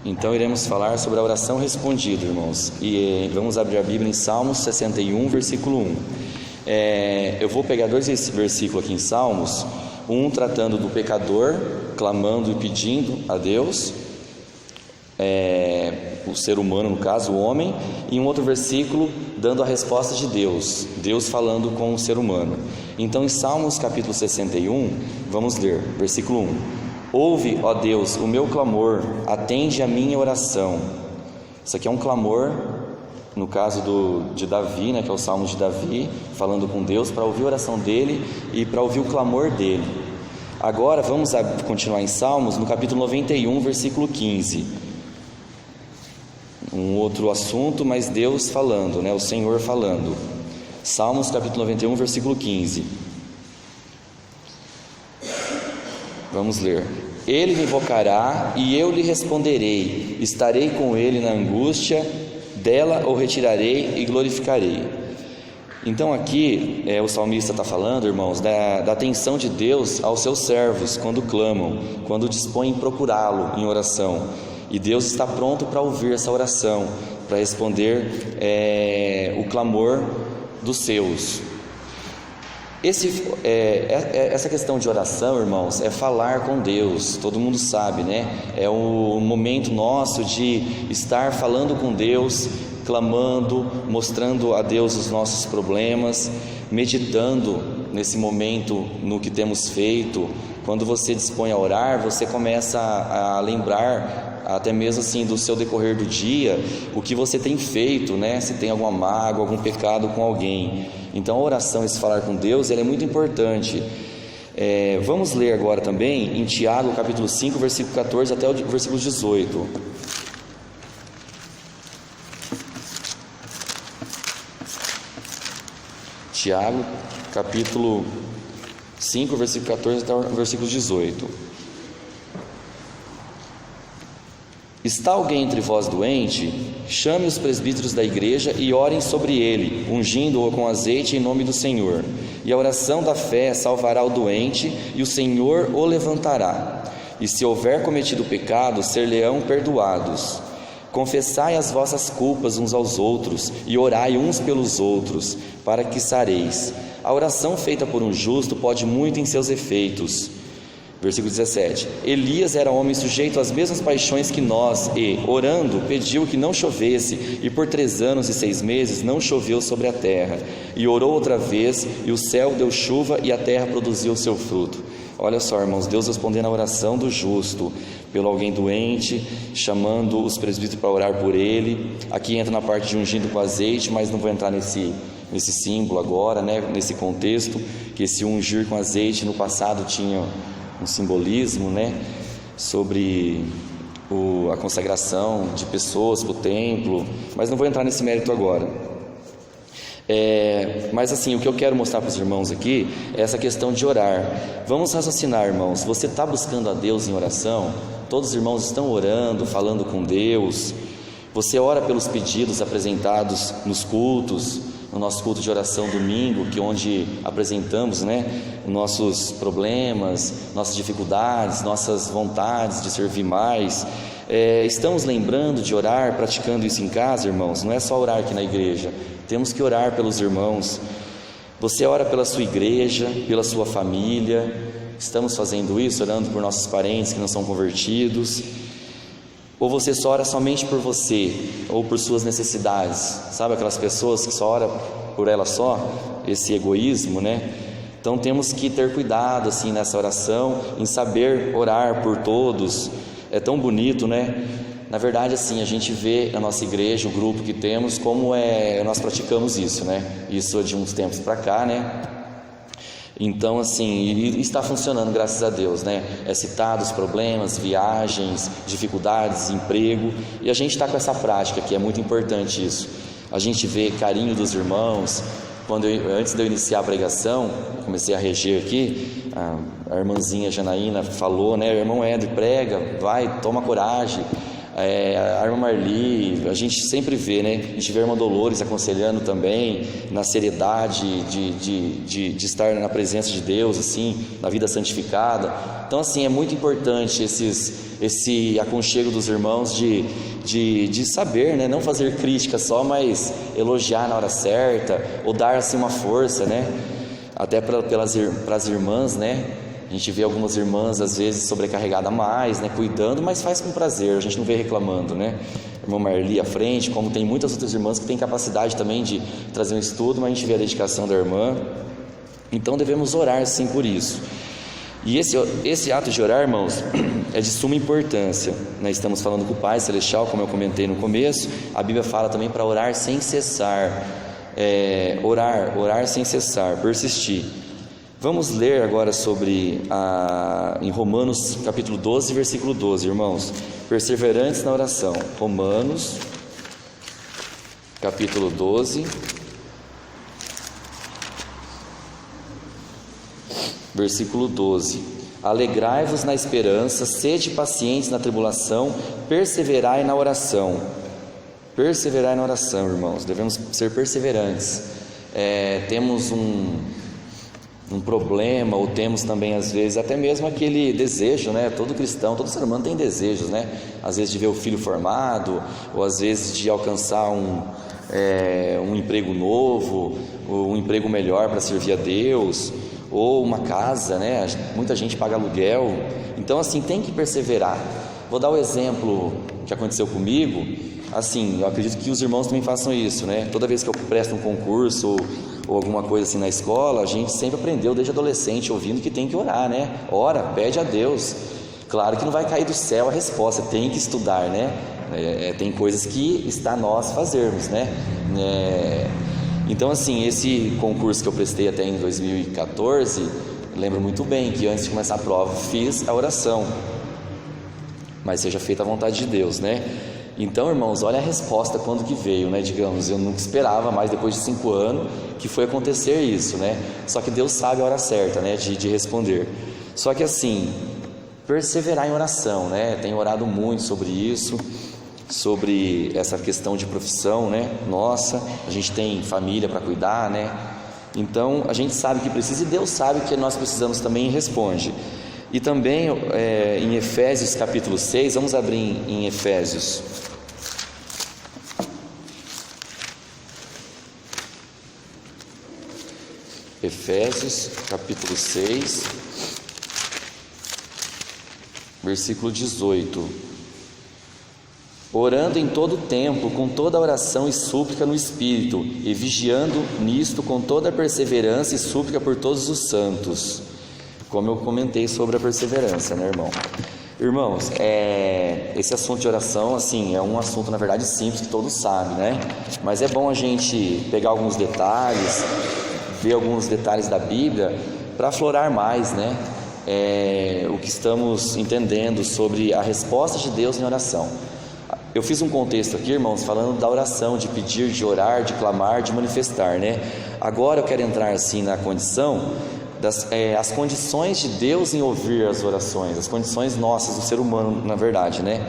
Então iremos falar sobre a oração respondida, irmãos. E vamos abrir a Bíblia em Salmos 61, versículo 1. Eu vou pegar dois versículos aqui em Salmos. Um tratando do pecador, clamando e pedindo a Deus, o ser humano, no caso, o homem. E um outro versículo dando a resposta de Deus, Deus falando com o ser humano. Então em Salmos capítulo 61, vamos ler, versículo 1. Ouve, ó Deus, o meu clamor, atende a minha oração. Isso aqui é um clamor, no caso de Davi, que é o Salmo de Davi, falando com Deus para ouvir a oração dele e para ouvir o clamor dele. Agora vamos continuar em Salmos, no capítulo 91, versículo 15. Um outro assunto, mas Deus falando, o Senhor falando. Salmos capítulo 91, versículo 15. Vamos ler. Ele me invocará e eu lhe responderei, estarei com ele na angústia, dela o retirarei e glorificarei. Então aqui o salmista está falando, irmãos, da atenção de Deus aos seus servos quando clamam, quando dispõem em procurá-lo em oração. E Deus está pronto para ouvir essa oração, para responder o clamor dos seus. Essa questão de oração, irmãos, é falar com Deus, todo mundo sabe, é o momento nosso de estar falando com Deus, clamando, mostrando a Deus os nossos problemas, meditando nesse momento no que temos feito. Quando você dispõe a orar, você começa a lembrar, até mesmo assim, do seu decorrer do dia, o que você tem feito, se tem alguma mágoa, algum pecado com alguém. Então a oração, esse falar com Deus, ela é muito importante. Vamos ler agora também em Tiago capítulo 5, versículo 14 até o versículo 18. Tiago capítulo 5, versículo 14 até o versículo 18. Está alguém entre vós doente? Chame os presbíteros da igreja e orem sobre ele, ungindo-o com azeite em nome do Senhor. E a oração da fé salvará o doente, e o Senhor o levantará. E se houver cometido pecado, ser-lhe-ão perdoados. Confessai as vossas culpas uns aos outros, e orai uns pelos outros, para que sareis. A oração feita por um justo pode muito em seus efeitos. Versículo 17. Elias era homem sujeito às mesmas paixões que nós e, orando, pediu que não chovesse, e por 3 anos e 6 meses não choveu sobre a terra. E orou outra vez, e o céu deu chuva, e a terra produziu o seu fruto. Olha só, irmãos, Deus respondendo a oração do justo, pelo alguém doente, chamando os presbíteros para orar por ele. Aqui entra na parte de ungindo com azeite, mas não vou entrar nesse símbolo agora, nesse contexto, que esse ungir com azeite no passado tinha um simbolismo, sobre a consagração de pessoas para o templo, mas não vou entrar nesse mérito agora. Mas assim, o que eu quero mostrar para os irmãos aqui é essa questão de orar. Vamos raciocinar, irmãos. Você está buscando a Deus em oração? Todos os irmãos estão orando, falando com Deus? Você ora pelos pedidos apresentados nos cultos, no nosso culto de oração domingo, onde apresentamos os nossos problemas, nossas dificuldades, nossas vontades de servir mais. Estamos lembrando de orar, praticando isso em casa, irmãos? Não é só orar aqui na igreja, temos que orar pelos irmãos. Você ora pela sua igreja, pela sua família? Estamos fazendo isso, orando por nossos parentes que não são convertidos? Ou você só ora somente por você, ou por suas necessidades? Sabe aquelas pessoas que só oram por ela só? Esse egoísmo, Então temos que ter cuidado assim nessa oração, em saber orar por todos. É tão bonito, Na verdade, assim, a gente vê na nossa igreja, o grupo que temos, como nós praticamos isso, Isso de uns tempos para cá, Então, assim, está funcionando, graças a Deus, É citado os problemas, viagens, dificuldades, emprego, e a gente está com essa prática, que é muito importante isso. A gente vê carinho dos irmãos. Antes de eu iniciar a pregação, comecei a reger aqui, a irmãzinha Janaína falou, irmão Éder, prega, vai, toma coragem. A irmã Marli, a gente sempre vê, né? A gente vê a irmã Dolores aconselhando também, na seriedade de estar na presença de Deus, assim, na vida santificada. Então, assim, é muito importante esse aconchego dos irmãos de saber, né? Não fazer crítica só, mas elogiar na hora certa, ou dar, assim, uma força, né? Até para as irmãs, né? A gente vê algumas irmãs, às vezes, sobrecarregadas mais, né? Cuidando, mas faz com prazer, a gente não vê reclamando, né? A irmã Marli à frente, como tem muitas outras irmãs que têm capacidade também de trazer um estudo, mas a gente vê a dedicação da irmã. Então devemos orar sim por isso. E esse ato de orar, irmãos, é de suma importância, né? Estamos falando com o Pai Celestial, como eu comentei no começo. A Bíblia fala também para orar sem cessar, orar sem cessar, persistir. Vamos ler agora em Romanos capítulo 12, versículo 12, irmãos. Perseverantes na oração. Romanos capítulo 12, versículo 12. Alegrai-vos na esperança, sede pacientes na tribulação, perseverai na oração. Perseverai na oração, irmãos. Devemos ser perseverantes. Temos um problema, ou temos também às vezes até mesmo aquele desejo, né? Todo cristão, todo ser humano tem desejos, né? Às vezes de ver o filho formado, ou às vezes de alcançar um emprego novo, ou um emprego melhor para servir a Deus, ou uma casa, né? Muita gente paga aluguel. Então, assim, tem que perseverar. Vou dar o exemplo que aconteceu comigo. Assim, eu acredito que os irmãos também façam isso, né? Toda vez que eu presto um concurso ou alguma coisa assim na escola, a gente sempre aprendeu desde adolescente, ouvindo que tem que orar, né? Ora, pede a Deus. Claro que não vai cair do céu a resposta, tem que estudar, né? Tem coisas que está a nós fazermos, né? Então, assim, esse concurso que eu prestei até em 2014, lembro muito bem que antes de começar a prova fiz a oração, mas seja feita a vontade de Deus, né? Então, irmãos, olha a resposta quando que veio, né? Digamos, eu nunca esperava, mas depois de 5 anos que foi acontecer isso, né? Só que Deus sabe a hora certa, né? De responder. Só que assim, perseverar em oração, né? Tenho orado muito sobre isso, sobre essa questão de profissão, né? Nossa, a gente tem família para cuidar, né? Então, a gente sabe que precisa e Deus sabe que nós precisamos também e responde. E também em Efésios capítulo 6, vamos abrir em Efésios. Efésios capítulo 6, versículo 18. Orando em todo o tempo, com toda oração e súplica no Espírito, e vigiando nisto com toda perseverança e súplica por todos os santos. Como eu comentei sobre a perseverança, né, irmão? Irmãos, esse assunto de oração, assim, é um assunto, na verdade, simples, que todos sabem, né? Mas é bom a gente pegar alguns detalhes, ver alguns detalhes da Bíblia, para aflorar mais, né? O que estamos entendendo sobre a resposta de Deus em oração. Eu fiz um contexto aqui, irmãos, falando da oração, de pedir, de orar, de clamar, de manifestar, né? Agora eu quero entrar, assim, na condição as condições de Deus em ouvir as orações, as condições nossas do ser humano, na verdade, né?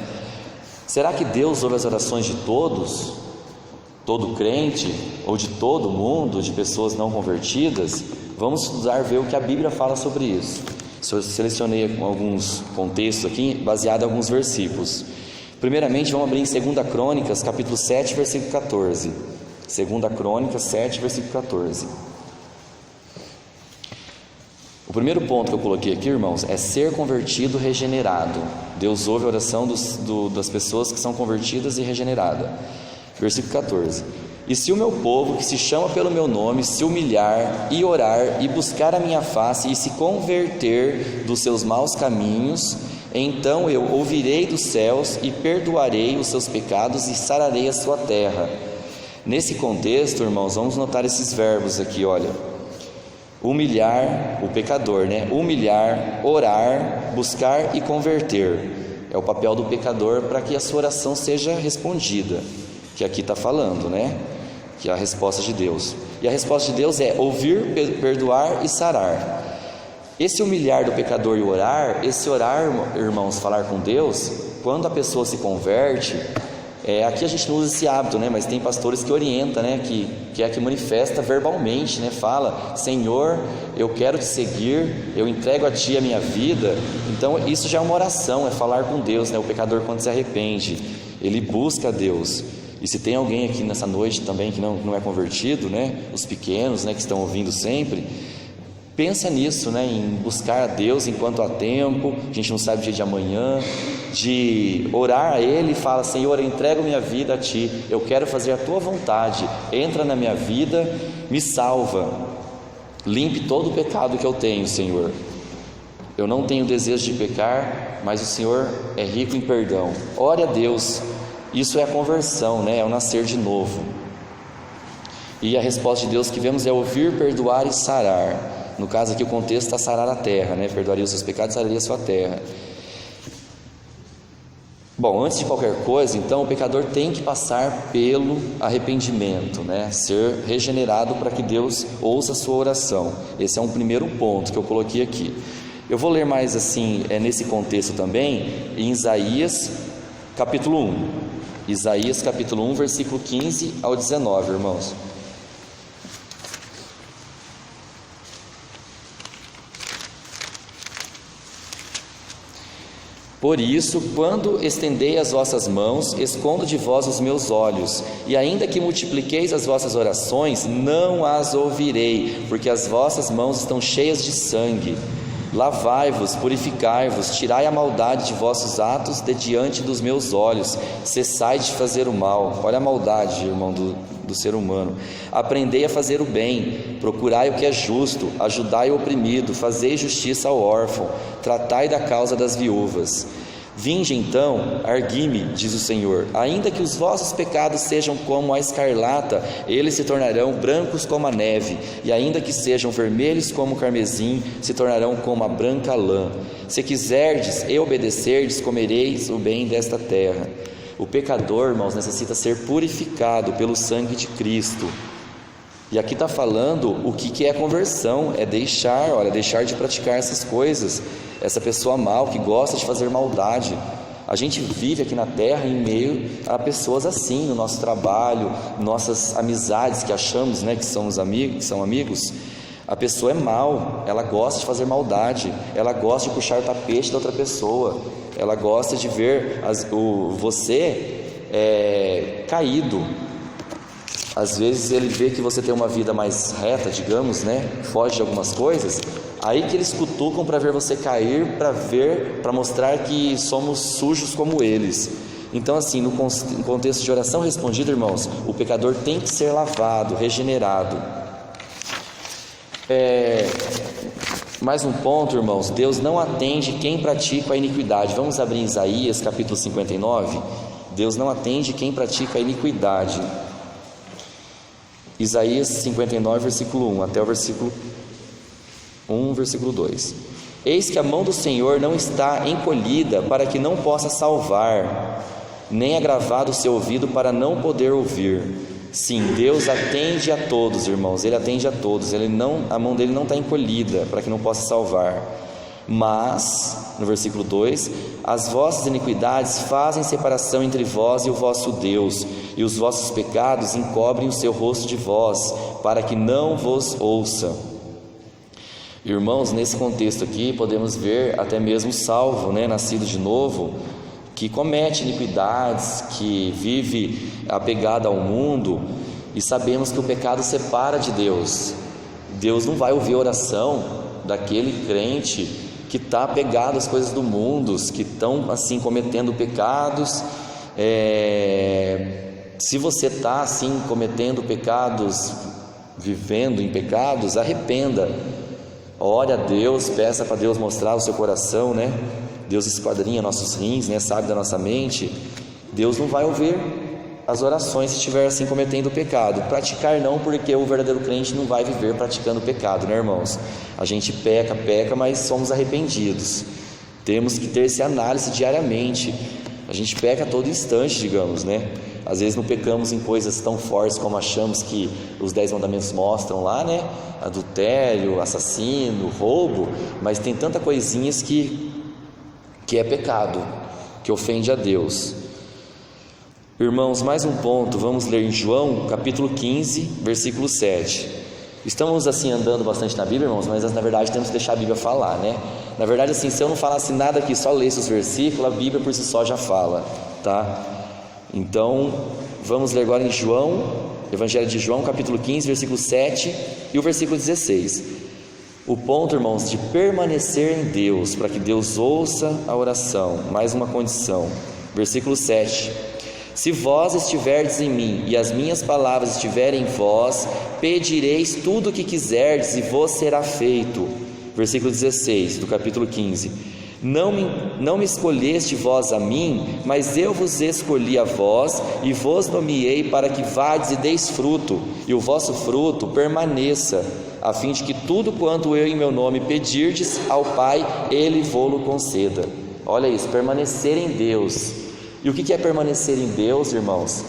Será que Deus ouve as orações de todos, todo crente, ou de todo mundo, de pessoas não convertidas? Vamos estudar, ver o que a Bíblia fala sobre isso. Eu selecionei alguns contextos aqui, baseado em alguns versículos. Primeiramente, vamos abrir em 2 Crônicas, capítulo 7, versículo 14. 2 Crônicas 7, versículo 14. O primeiro ponto que eu coloquei aqui, irmãos, é ser convertido, regenerado. Deus ouve a oração das pessoas que são convertidas e regeneradas. Versículo 14. E se o meu povo, que se chama pelo meu nome, se humilhar e orar e buscar a minha face e se converter dos seus maus caminhos, então eu ouvirei dos céus e perdoarei os seus pecados e sararei a sua terra. Nesse contexto, irmãos, vamos notar esses verbos aqui, olha. Humilhar o pecador, né? Humilhar, orar, buscar e converter. É o papel do pecador para que a sua oração seja respondida, que aqui está falando, né? Que é a resposta de Deus. E a resposta de Deus é ouvir, perdoar e sarar. Esse humilhar do pecador e orar, esse orar, irmãos, falar com Deus, quando a pessoa se converte, aqui a gente não usa esse hábito, né? Mas tem pastores que orientam, né? Que manifesta verbalmente, né? Fala: Senhor, eu quero te seguir, eu entrego a Ti a minha vida. Então isso já é uma oração, é falar com Deus, né? O pecador, quando se arrepende, ele busca a Deus. E se tem alguém aqui nessa noite também que não é convertido, né? Os pequenos, né? Que estão ouvindo sempre, pensa nisso, né? Em buscar a Deus enquanto há tempo. A gente não sabe o dia de amanhã. De orar a Ele e fala: Senhor, eu entrego minha vida a Ti, eu quero fazer a Tua vontade, entra na minha vida, me salva, limpe todo o pecado que eu tenho, Senhor. Eu não tenho desejo de pecar, mas o Senhor é rico em perdão. Ore a Deus. Isso é a conversão, né? É o nascer de novo. E a resposta de Deus que vemos é ouvir, perdoar e sarar. No caso aqui o contexto está sarar a terra, né? Perdoaria os seus pecados, sararia a sua terra. Bom, antes de qualquer coisa, então, o pecador tem que passar pelo arrependimento, né? Ser regenerado para que Deus ouça a sua oração. Esse é um primeiro ponto que eu coloquei aqui. Eu vou ler mais assim, nesse contexto também, em Isaías capítulo 1. Isaías capítulo 1, versículo 15 ao 19, irmãos. Por isso, quando estendei as vossas mãos, escondo de vós os meus olhos, e ainda que multipliqueis as vossas orações, não as ouvirei, porque as vossas mãos estão cheias de sangue. Lavai-vos, purificai-vos, tirai a maldade de vossos atos de diante dos meus olhos, cessai de fazer o mal. Olha a maldade, irmão, do ser humano. Aprendei a fazer o bem, procurai o que é justo, ajudai o oprimido, fazei justiça ao órfão, tratai da causa das viúvas. Vinde então, argui-me, diz o Senhor, ainda que os vossos pecados sejam como a escarlata, eles se tornarão brancos como a neve, e ainda que sejam vermelhos como o carmesim, se tornarão como a branca lã. Se quiserdes e obedecerdes, comereis o bem desta terra. O pecador, irmãos, necessita ser purificado pelo sangue de Cristo. E aqui está falando o que é a conversão, é deixar de praticar essas coisas. Essa pessoa mal, que gosta de fazer maldade. A gente vive aqui na terra em meio a pessoas assim, no nosso trabalho, nossas amizades que achamos, né, que são amigos. A pessoa é mal, ela gosta de fazer maldade, ela gosta de puxar o tapete da outra pessoa, ela gosta de ver você caído. Às vezes ele vê que você tem uma vida mais reta, digamos, né? Foge de algumas coisas. Aí que eles cutucam para ver você cair, para mostrar que somos sujos como eles. Então, assim, no contexto de oração respondida, irmãos, o pecador tem que ser lavado, regenerado. Mais um ponto, irmãos: Deus não atende quem pratica a iniquidade. Vamos abrir Isaías capítulo 59. Deus não atende quem pratica a iniquidade. Isaías 59, versículo 1 até o versículo 1, versículo 2. Eis que a mão do Senhor não está encolhida para que não possa salvar, nem agravado o seu ouvido para não poder ouvir. Sim, Deus atende a todos, irmãos, Ele atende a todos. A mão dele não está encolhida para que não possa salvar. Mas, no versículo 2, as vossas iniquidades fazem separação entre vós e o vosso Deus, e os vossos pecados encobrem o seu rosto de vós, para que não vos ouça. Irmãos, nesse contexto aqui podemos ver até mesmo salvo, né, nascido de novo, que comete iniquidades, que vive apegado ao mundo, e sabemos que o pecado separa de Deus. Deus não vai ouvir a oração daquele crente que está apegado às coisas do mundo, que estão assim cometendo pecados. Se você está assim cometendo pecados, vivendo em pecados, arrependa, ore a Deus, peça para Deus mostrar o seu coração, né? Deus esquadrinha nossos rins, né? Sabe da nossa mente. Deus não vai ouvir as orações se estiver assim cometendo pecado. Praticar não, porque o verdadeiro crente não vai viver praticando pecado, né, irmãos? A gente peca, mas somos arrependidos. Temos que ter essa análise diariamente. A gente peca a todo instante, digamos, né? Às vezes não pecamos em coisas tão fortes como achamos que os 10 mandamentos mostram lá, né? Adultério, assassino, roubo, mas tem tanta coisinhas que é pecado, que ofende a Deus. Irmãos, mais um ponto, vamos ler em João capítulo 15, versículo 7. Estamos assim andando bastante na Bíblia, irmãos, mas na verdade temos que deixar a Bíblia falar, né? Na verdade, assim, se eu não falasse nada aqui, só lesse os versículos, a Bíblia por si só já fala, tá? Então, vamos ler agora em João, Evangelho de João, capítulo 15, versículo 7 e o versículo 16. O ponto, irmãos, de permanecer em Deus, para que Deus ouça a oração. Mais uma condição, versículo 7. Se vós estiverdes em mim e as minhas palavras estiverem em vós, pedireis tudo o que quiserdes e vos será feito. Versículo 16 do capítulo 15. Não me escolheste vós a mim, mas eu vos escolhi a vós e vos nomeei para que vades e deis fruto, e o vosso fruto permaneça, a fim de que tudo quanto eu em meu nome pedirdes ao Pai, Ele vô-lo conceda. Olha isso, permanecer em Deus. E o que é permanecer em Deus, irmãos?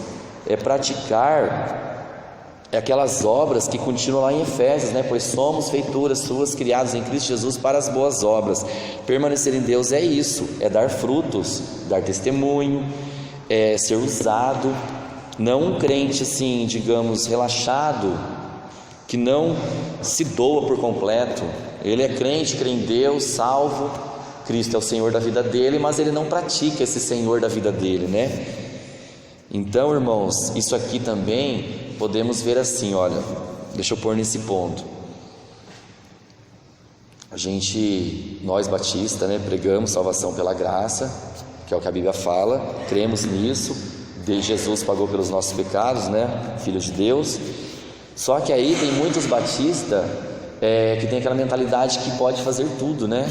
É praticar aquelas obras que continuam lá em Efésios, né? Pois somos feituras suas, criados em Cristo Jesus para as boas obras. Permanecer em Deus é isso, é dar frutos, dar testemunho, é ser usado. Não um crente assim, digamos, relaxado, que não se doa por completo. Ele é crente, crê em Deus, salvo, Cristo é o Senhor da vida dele, mas ele não pratica esse Senhor da vida dele, né? Então, irmãos, isso aqui também podemos ver assim, olha, deixa eu pôr nesse ponto. Nós batistas, né, pregamos salvação pela graça, que é o que a Bíblia fala, cremos nisso, Jesus pagou pelos nossos pecados, né, Filho de Deus. Só que aí tem muitos batistas que tem aquela mentalidade que pode fazer tudo, né?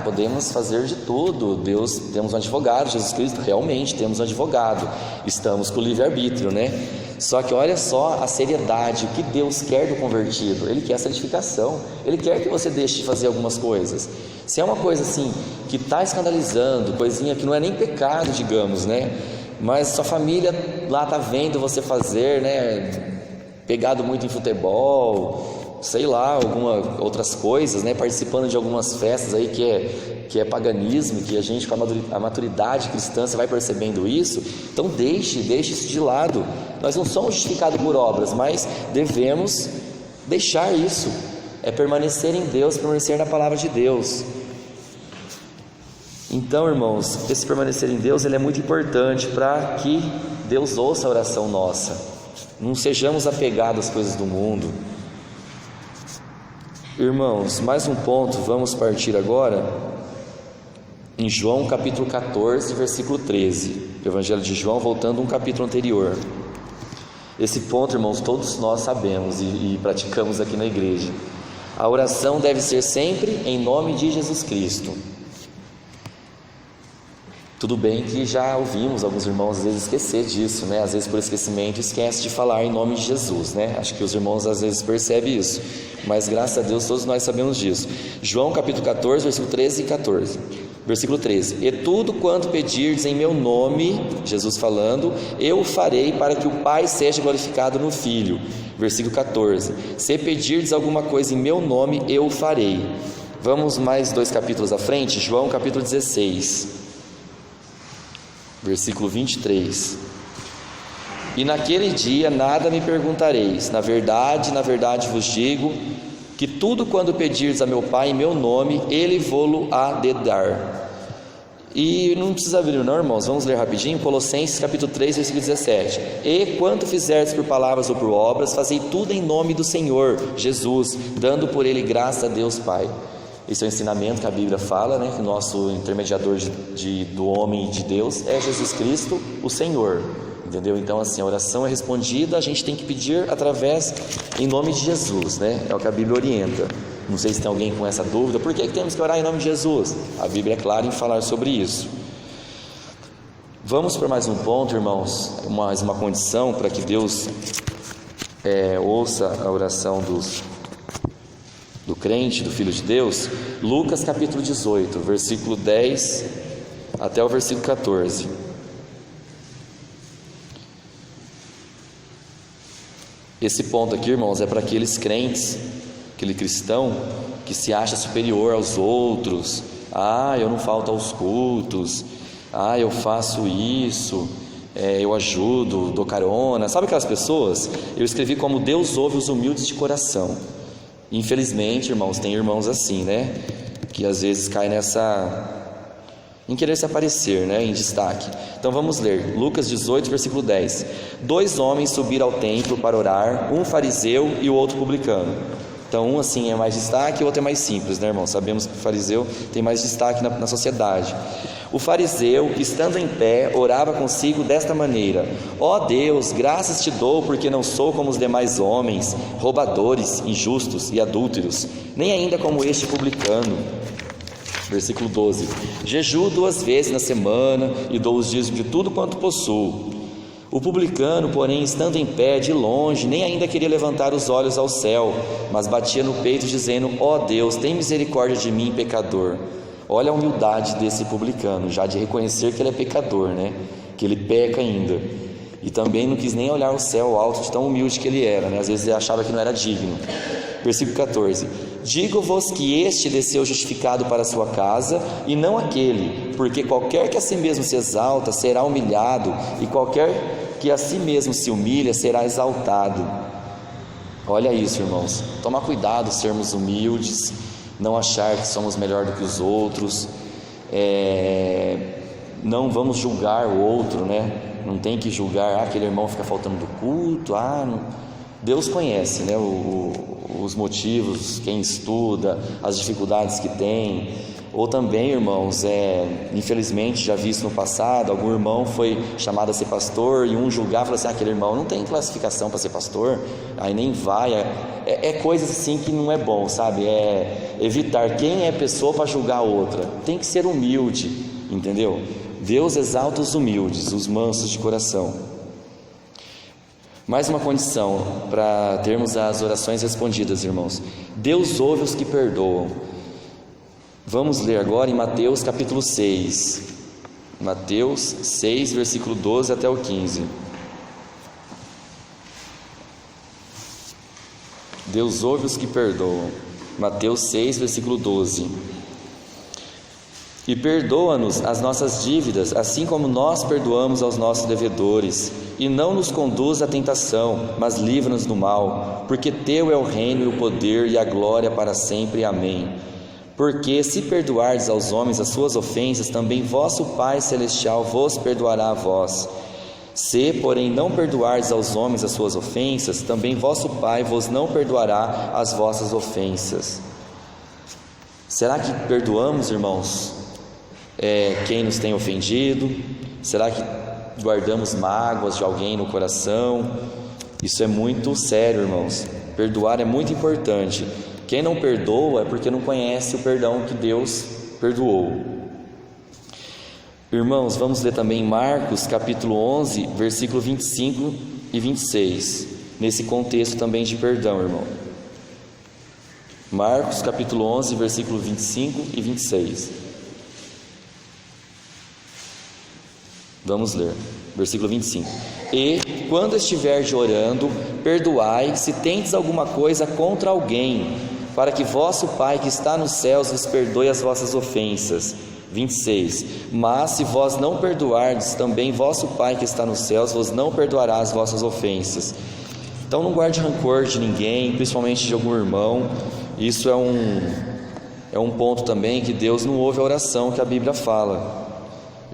Podemos fazer de tudo. Deus, temos um advogado, Jesus Cristo, realmente temos um advogado. Estamos com o livre-arbítrio, né? Só que olha só a seriedade, o que Deus quer do convertido. Ele quer santificação, Ele quer que você deixe de fazer algumas coisas. Se é uma coisa assim, que está escandalizando, coisinha que não é nem pecado, digamos, né? Mas sua família lá está vendo você fazer, né? Pegado muito em futebol, sei lá, outras coisas, né? Participando de algumas festas aí que é paganismo, que a gente com a maturidade cristã você vai percebendo isso. Então deixe isso de lado. Nós não somos justificados por obras, mas devemos deixar isso. É permanecer em Deus, permanecer na palavra de Deus. Então, irmãos, esse permanecer em Deus ele é muito importante para que Deus ouça a oração nossa. Não sejamos apegados às coisas do mundo. Irmãos, mais um ponto, vamos partir agora em João capítulo 14, versículo 13, Evangelho de João, voltando um capítulo anterior. Esse ponto, irmãos, todos nós sabemos e praticamos aqui na igreja. A oração deve ser sempre em nome de Jesus Cristo. Tudo bem que já ouvimos alguns irmãos às vezes esquecer disso, né? Às vezes por esquecimento esquece de falar em nome de Jesus, né? Acho que os irmãos às vezes percebem isso, mas graças a Deus todos nós sabemos disso. João capítulo 14, versículo 13 e 14. Versículo 13: E tudo quanto pedirdes em meu nome, Jesus falando, eu o farei para que o Pai seja glorificado no Filho. Versículo 14: Se pedirdes alguma coisa em meu nome, eu o farei. Vamos mais 2 capítulos à frente, João capítulo 16. Versículo 23: E naquele dia nada me perguntareis, na verdade vos digo, que tudo quando pedirdes a meu Pai em meu nome, Ele vô-lo há de dar. E não precisa abrir não, irmãos, vamos ler rapidinho, Colossenses capítulo 3, versículo 17: E quanto fizerdes por palavras ou por obras, fazei tudo em nome do Senhor Jesus, dando por Ele graça a Deus Pai. Esse é o ensinamento que a Bíblia fala, né? Que o nosso intermediador do homem e de Deus é Jesus Cristo, o Senhor, entendeu? Então assim, a oração é respondida, a gente tem que pedir em nome de Jesus, né? É o que a Bíblia orienta. Não sei se tem alguém com essa dúvida, por que temos que orar em nome de Jesus? A Bíblia é clara em falar sobre isso. Vamos para mais um ponto, irmãos, mais uma condição para que Deus ouça a oração do crente, do Filho de Deus. Lucas capítulo 18, versículo 10 até o versículo 14. Esse ponto aqui, irmãos, é para aqueles crentes, aquele cristão que se acha superior aos outros. Eu não falto aos cultos, eu faço isso, eu ajudo, dou carona. Sabe aquelas pessoas? Eu escrevi como Deus ouve os humildes de coração. Infelizmente, irmãos, tem irmãos assim, né? Que às vezes cai em querer se aparecer, né? Em destaque. Então vamos ler, Lucas 18, versículo 10. 2 homens subiram ao templo para orar, um fariseu e o outro publicano. Então um assim é mais destaque e o outro é mais simples, né, irmão? Sabemos que o fariseu tem mais destaque na sociedade. O fariseu, estando em pé, orava consigo desta maneira: ó Deus, graças te dou, porque não sou como os demais homens, roubadores, injustos e adúlteros, nem ainda como este publicano. Versículo 12: jejuo 2 vezes na semana e dou os dízimos de tudo quanto possuo. O publicano, porém, estando em pé de longe, nem ainda queria levantar os olhos ao céu, mas batia no peito dizendo: ó Deus, tem misericórdia de mim, pecador. Olha a humildade desse publicano, já de reconhecer que ele é pecador, né? Que ele peca ainda. E também não quis nem olhar o céu alto de tão humilde que ele era, né? Às vezes ele achava que não era digno. Versículo 14: digo-vos que este desceu justificado para a sua casa, e não aquele, porque qualquer que a si mesmo se exalta será humilhado, e qualquer que a si mesmo se humilha será exaltado. Olha isso, irmãos. Tomar cuidado, sermos humildes, não achar que somos melhor do que os outros, não vamos julgar o outro, né? Não tem que julgar, aquele irmão fica faltando do culto, não. Deus conhece, né, os motivos, quem estuda, as dificuldades que tem. Ou também, irmãos, infelizmente já vi isso no passado, algum irmão foi chamado a ser pastor e um julgar, falou assim: aquele irmão não tem classificação para ser pastor, aí nem vai. Coisas assim que não é bom, sabe? Evitar quem é pessoa para julgar a outra. Tem que ser humilde, entendeu? Deus exalta os humildes, os mansos de coração. Mais uma condição para termos as orações respondidas, irmãos: Deus ouve os que perdoam. Vamos ler agora em Mateus capítulo 6, Mateus 6, versículo 12 até o 15. Deus ouve os que perdoam. Mateus 6, versículo 12. E perdoa-nos as nossas dívidas, assim como nós perdoamos aos nossos devedores, e não nos conduz à tentação, mas livra-nos do mal, porque teu é o reino e o poder e a glória para sempre. Amém. Porque se perdoardes aos homens as suas ofensas, também vosso Pai Celestial vos perdoará a vós. Se, porém, não perdoardes aos homens as suas ofensas, também vosso Pai vos não perdoará as vossas ofensas. Será que perdoamos, irmãos, quem nos tem ofendido? Será que guardamos mágoas de alguém no coração? Isso é muito sério, irmãos. Perdoar é muito importante. Quem não perdoa é porque não conhece o perdão que Deus perdoou. Irmãos, vamos ler também Marcos capítulo 11, versículo 25 e 26, nesse contexto também de perdão, irmão. Marcos capítulo 11, versículo 25 e 26. Vamos ler, versículo 25. E, quando estiverdes orando, perdoai, se tendes alguma coisa contra alguém, para que vosso Pai que está nos céus vos perdoe as vossas ofensas. 26. Mas se vós não perdoardes, também vosso Pai que está nos céus vos não perdoará as vossas ofensas. Então não guarde rancor de ninguém, principalmente de algum irmão. Isso é um ponto também que Deus não ouve a oração que a Bíblia fala,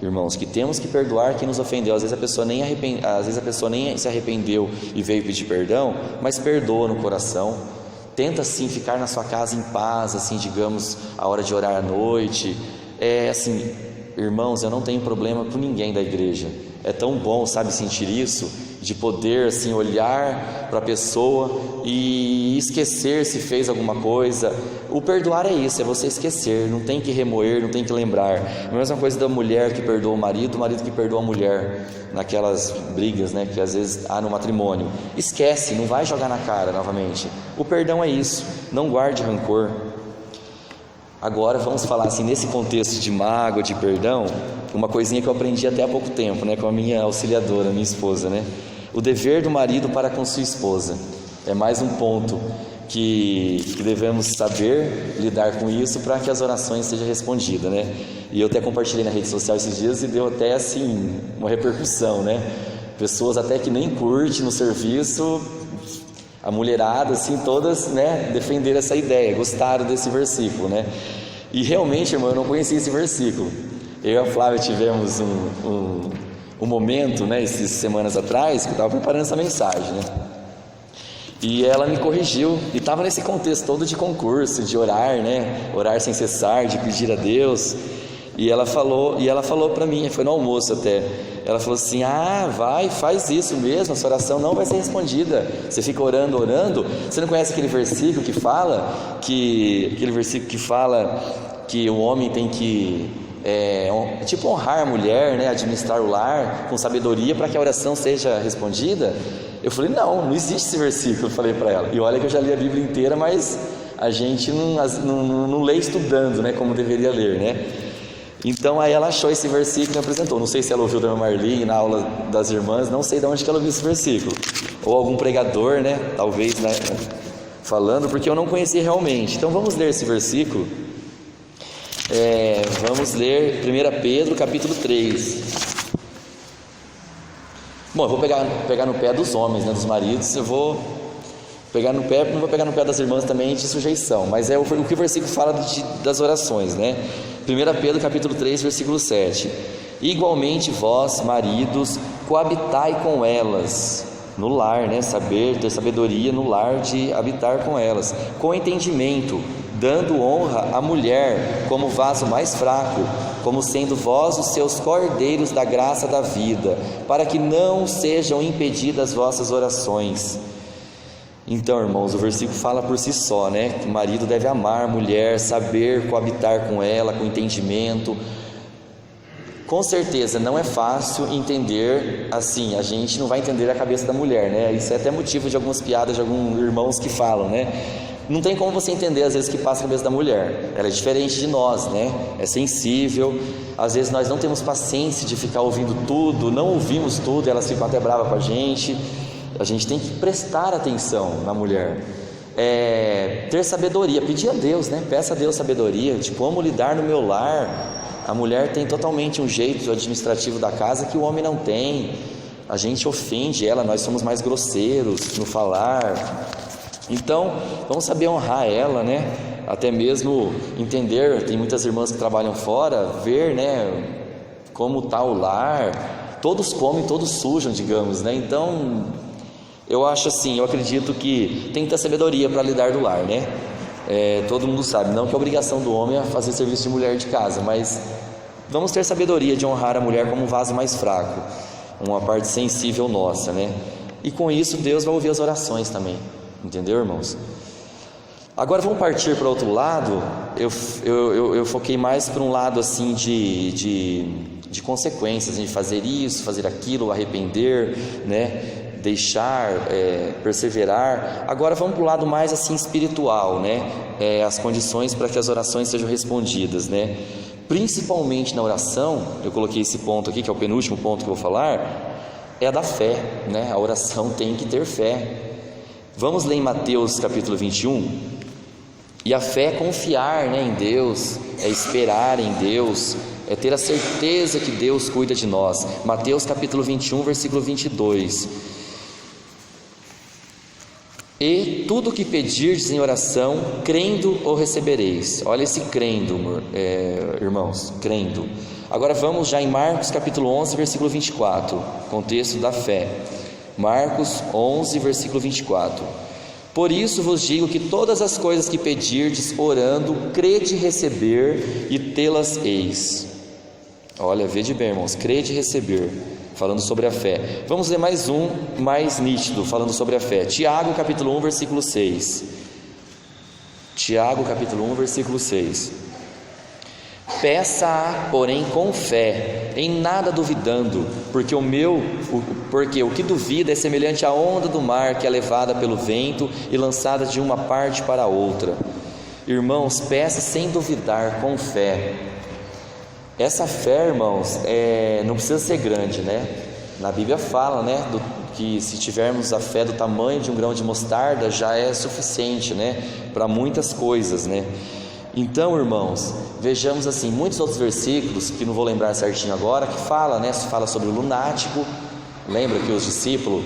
irmãos, que temos que perdoar quem nos ofendeu. Às vezes a pessoa nem se arrependeu e veio pedir perdão, mas perdoa no coração. Tenta assim ficar na sua casa em paz, assim, digamos, a hora de orar à noite. Assim, irmãos, eu não tenho problema com ninguém da igreja. É tão bom, sabe, sentir isso, de poder assim olhar para a pessoa e esquecer se fez alguma coisa. O perdoar é isso, é você esquecer, não tem que remoer, não tem que lembrar. A mesma coisa da mulher que perdoa o marido que perdoa a mulher naquelas brigas, né, que às vezes há no matrimônio. Esquece, não vai jogar na cara novamente. O perdão é isso, não guarde rancor. Agora vamos falar assim, nesse contexto de mágoa, de perdão, uma coisinha que eu aprendi até há pouco tempo, né, com a minha auxiliadora, minha esposa, né? O dever do marido para com sua esposa. É mais um ponto que devemos saber lidar com isso para que as orações sejam respondidas, né? E eu até compartilhei na rede social esses dias e deu até assim uma repercussão, né? Pessoas até que nem curtem no serviço, a mulherada assim, todas, né, defenderam essa ideia, gostaram desse versículo, né? E realmente, irmão, eu não conhecia esse versículo. Eu e a Flávia tivemos um momento, né, essas semanas atrás, que eu estava preparando essa mensagem, né? E ela me corrigiu, e estava nesse contexto todo de concurso, de orar, né? Orar sem cessar, de pedir a Deus. E ela falou para mim, foi no almoço até. Ela falou assim: faz isso mesmo, a sua oração não vai ser respondida. Você fica orando. Você não conhece aquele versículo que fala que o homem tem que honrar a mulher, né? Administrar o lar com sabedoria para que a oração seja respondida? Eu falei: não existe esse versículo, eu falei para ela. E olha que eu já li a Bíblia inteira, mas a gente não lê estudando, né, como deveria ler, né? Então aí ela achou esse versículo e me apresentou. Não sei se ela ouviu da irmã Marli na aula das irmãs, não sei de onde que ela ouviu esse versículo, ou algum pregador, né, talvez, né, falando, porque eu não conhecia realmente. Então vamos ler esse versículo. Vamos ler 1 Pedro capítulo 3. Bom, eu vou pegar no pé dos homens, né, dos maridos. Eu vou pegar no pé, não vou pegar no pé das irmãs também de sujeição, mas é o que o versículo fala das orações, né? 1 Pedro capítulo 3, versículo 7. Igualmente vós, maridos, coabitai com elas no lar, né? Ter sabedoria no lar de habitar com elas, com entendimento, dando honra à mulher como vaso mais fraco, como sendo vós os seus cordeiros da graça da vida, para que não sejam impedidas vossas orações. Então, irmãos, o versículo fala por si só, né? Que o marido deve amar a mulher, saber coabitar com ela, com entendimento. Com certeza não é fácil entender assim, a gente não vai entender a cabeça da mulher, né? Isso é até motivo de algumas piadas de alguns irmãos que falam, né? Não tem como você entender às vezes o que passa na cabeça da mulher. Ela é diferente de nós, né? É sensível. Às vezes nós não temos paciência de ficar ouvindo tudo, não ouvimos tudo, elas ficam até bravas com a gente. A gente tem que prestar atenção na mulher, ter sabedoria, pedir a Deus, né? Peça a Deus sabedoria, como lidar no meu lar. A mulher tem totalmente um jeito administrativo da casa que o homem não tem. A gente ofende ela, nós somos mais grosseiros no falar. Então, vamos saber honrar ela, né? Até mesmo entender, tem muitas irmãs que trabalham fora, ver, né, como está o lar. Todos comem, todos sujam, digamos, né? Então, eu acho assim, eu acredito que tem que ter sabedoria para lidar do lar, né? Todo mundo sabe, não que a obrigação do homem é fazer serviço de mulher de casa, mas vamos ter sabedoria de honrar a mulher como um vaso mais fraco, uma parte sensível nossa, né? E com isso Deus vai ouvir as orações também, entendeu, irmãos? Agora vamos partir para outro lado. Eu foquei mais para um lado assim de consequências, de fazer isso, fazer aquilo, arrepender, né? Deixar, perseverar. Agora vamos para o lado mais assim espiritual, né? As condições para que as orações sejam respondidas, né? Principalmente na oração, eu coloquei esse ponto aqui, que é o penúltimo ponto que eu vou falar, é a da fé, né? A oração tem que ter fé. Vamos ler em Mateus capítulo 21. E a fé é confiar, né, em Deus, é esperar em Deus, é ter a certeza que Deus cuida de nós. Mateus capítulo 21, versículo 22. E tudo o que pedirdes em oração, crendo o recebereis. Olha esse crendo, irmãos, crendo. Agora vamos já em Marcos capítulo 11, versículo 24, contexto da fé. Marcos 11, versículo 24. Por isso vos digo que todas as coisas que pedirdes orando, crede receber e tê-las eis. Olha, vede bem, irmãos, crede receber, falando sobre a fé. Vamos ler mais um, mais nítido, falando sobre a fé. Tiago capítulo 1, versículo 6. Tiago capítulo 1, versículo 6. Peça, porém, com fé, em nada duvidando, porque o que duvida é semelhante à onda do mar que é levada pelo vento e lançada de uma parte para outra. Irmãos, peça sem duvidar, com fé. Essa fé, irmãos, não precisa ser grande, né? Na Bíblia fala, né, Que se tivermos a fé do tamanho de um grão de mostarda, já é suficiente, né? Para muitas coisas, né? Então, irmãos, vejamos assim, muitos outros versículos, que não vou lembrar certinho agora, que fala, né? Fala sobre o lunático. Lembra que os discípulos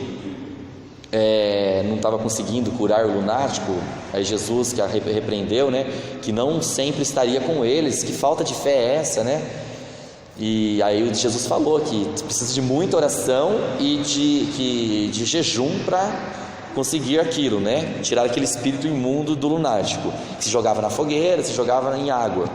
não estavam conseguindo curar o lunático? Aí Jesus que a repreendeu, né? Que não sempre estaria com eles. Que falta de fé é essa, né? E aí Jesus falou que precisa de muita oração e de jejum para conseguir aquilo, né? Tirar aquele espírito imundo do lunático, que se jogava na fogueira, se jogava em água.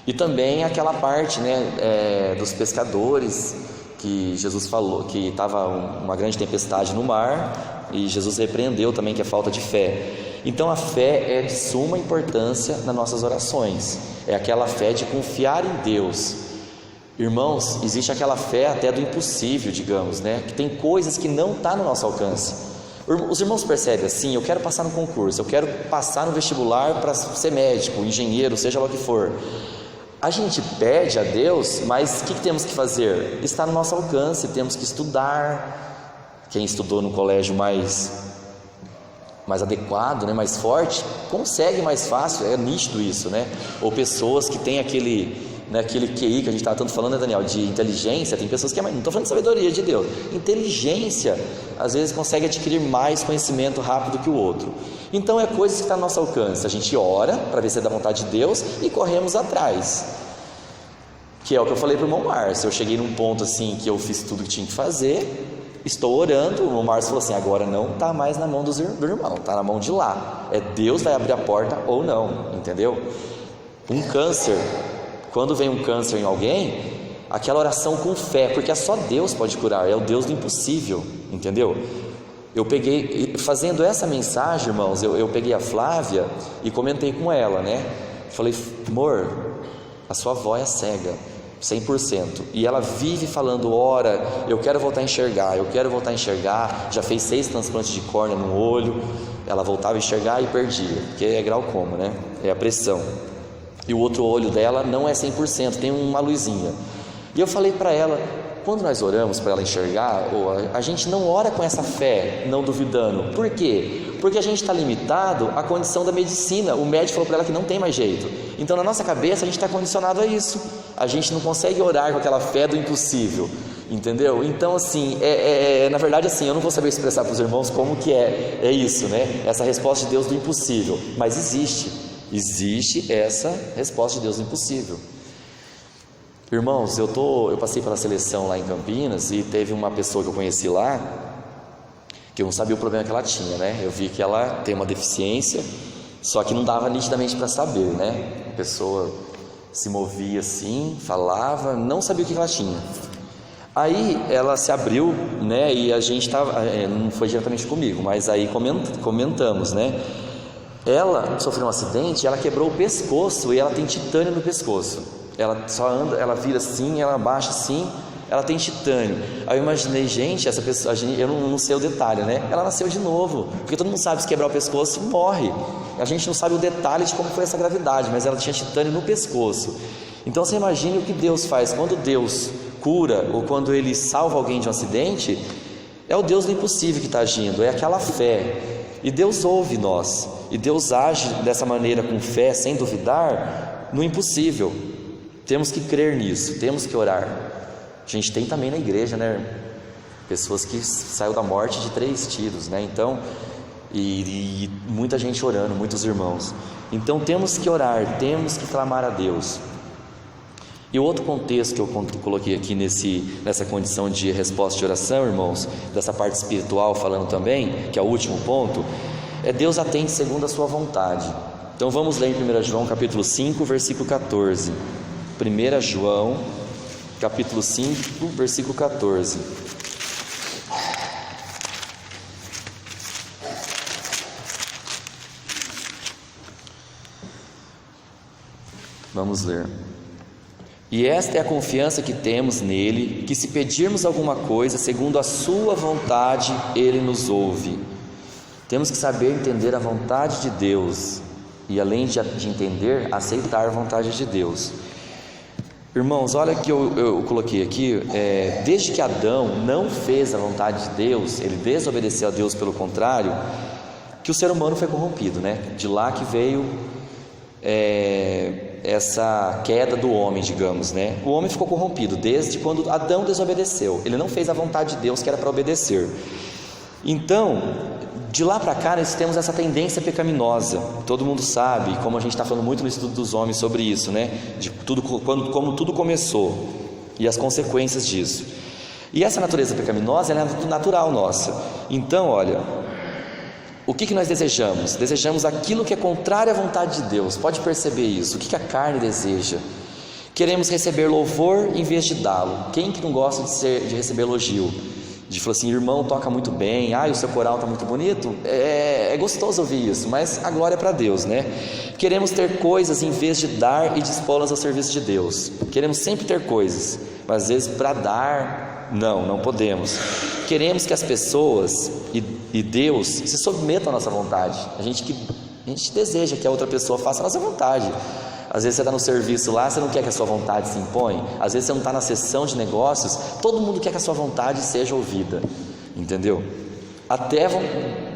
E também aquela parte, né, dos pescadores, que Jesus falou que estava uma grande tempestade no mar, e Jesus repreendeu também que é falta de fé. Então a fé é de suma importância nas nossas orações, é aquela fé de confiar em Deus. Irmãos, existe aquela fé até do impossível, digamos, né? Que tem coisas que não estão no nosso alcance. Os irmãos percebem assim, eu quero passar no concurso, eu quero passar no vestibular para ser médico, engenheiro, seja lá o que for. A gente pede a Deus, mas o que temos que fazer? Está no nosso alcance, temos que estudar. Quem estudou no colégio mais adequado, né, mais forte, consegue mais fácil, é nítido isso, né? Ou pessoas que têm aquele QI que a gente estava tanto falando, né, Daniel, de inteligência. Tem pessoas que, não estou falando de sabedoria de Deus, inteligência, às vezes consegue adquirir mais conhecimento rápido que o outro. Então é coisas que está no nosso alcance, a gente ora para ver se é da vontade de Deus e corremos atrás, que é o que eu falei para o irmão Márcio. Eu cheguei num ponto assim que eu fiz tudo que tinha que fazer, estou orando, o irmão Márcio falou assim, agora não está mais na mão do irmão, está na mão de lá, Deus vai abrir a porta ou não, entendeu? Um câncer, quando vem um câncer em alguém, aquela oração com fé, porque só Deus pode curar, é o Deus do impossível, entendeu? Eu peguei, fazendo essa mensagem, irmãos, eu peguei a Flávia e comentei com ela, né? Falei, amor, a sua avó é cega, 100%, e ela vive falando, ora, eu quero voltar a enxergar, já fez 6 transplantes de córnea no olho, ela voltava a enxergar e perdia, porque é glaucoma, né? É a pressão. E o outro olho dela não é 100%, tem uma luzinha. E eu falei para ela, quando nós oramos para ela enxergar, a gente não ora com essa fé, não duvidando. Por quê? Porque a gente está limitado à condição da medicina. O médico falou para ela que não tem mais jeito. Então na nossa cabeça a gente está condicionado a isso. A gente não consegue orar com aquela fé do impossível, entendeu? Então assim, na verdade assim, eu não vou saber expressar para os irmãos como que é isso, né? Essa resposta de Deus do impossível, mas existe essa resposta de Deus do impossível. Irmãos, eu passei pela seleção lá em Campinas e teve uma pessoa que eu conheci lá, que eu não sabia o problema que ela tinha, né? Eu vi que ela tem uma deficiência, só que não dava nitidamente para saber, né? A pessoa se movia assim, falava, não sabia o que ela tinha. Aí ela se abriu, né? E a gente estava, não foi diretamente comigo, mas aí comentamos, né? Ela sofreu um acidente, ela quebrou o pescoço e ela tem titânio no pescoço. Ela só anda, ela vira assim, ela abaixa assim, ela tem titânio. Aí eu imaginei, gente, essa pessoa, eu não sei o detalhe, né? Ela nasceu de novo, porque todo mundo sabe que se quebrar o pescoço, morre. A gente não sabe o detalhe de como foi essa gravidade, mas ela tinha titânio no pescoço. Então você imagine o que Deus faz. Quando Deus cura ou quando Ele salva alguém de um acidente, é o Deus do impossível que está agindo, é aquela fé. E Deus ouve nós, e Deus age dessa maneira com fé, sem duvidar, no impossível. Temos que crer nisso, temos que orar. A gente tem também na igreja, né? Pessoas que saiu da morte de 3 tiros, né? Então, e muita gente orando, muitos irmãos. Então temos que orar, temos que clamar a Deus. E o outro contexto que eu coloquei aqui nessa condição de resposta de oração, irmãos, dessa parte espiritual falando também, que é o último ponto, é Deus atende segundo a sua vontade. Então vamos ler em 1 João capítulo 5, versículo 14. 1 João capítulo 5, versículo 14. Vamos ler. E esta é a confiança que temos nele, que se pedirmos alguma coisa segundo a sua vontade, ele nos ouve. Temos que saber entender a vontade de Deus e, além de entender, aceitar a vontade de Deus. Irmãos, olha que eu coloquei aqui, desde que Adão não fez a vontade de Deus, ele desobedeceu a Deus, pelo contrário, que o ser humano foi corrompido, né? De lá que veio essa queda do homem, digamos, né? O homem ficou corrompido desde quando Adão desobedeceu, ele não fez a vontade de Deus, que era para obedecer. Então, de lá para cá nós temos essa tendência pecaminosa, todo mundo sabe, como a gente está falando muito no estudo dos homens sobre isso, né? De tudo, como tudo começou e as consequências disso. E essa natureza pecaminosa, ela é natural nossa. Então, olha, o que nós desejamos? Desejamos aquilo que é contrário à vontade de Deus. Pode perceber isso. O que a carne deseja? Queremos receber louvor em vez de dá-lo. Quem que não gosta de receber elogio? De falar assim, irmão, toca muito bem, o seu coral está muito bonito. É gostoso ouvir isso, mas a glória é para Deus, né? Queremos ter coisas em vez de dar e dispô-las ao serviço de Deus. Queremos sempre ter coisas, mas às vezes para dar, não podemos. Queremos que as pessoas e Deus se submetam à nossa vontade. A gente deseja que a outra pessoa faça a nossa vontade. Às vezes você está no serviço lá, você não quer que a sua vontade se impõe. Às vezes você não está na sessão de negócios, todo mundo quer que a sua vontade seja ouvida, entendeu? Até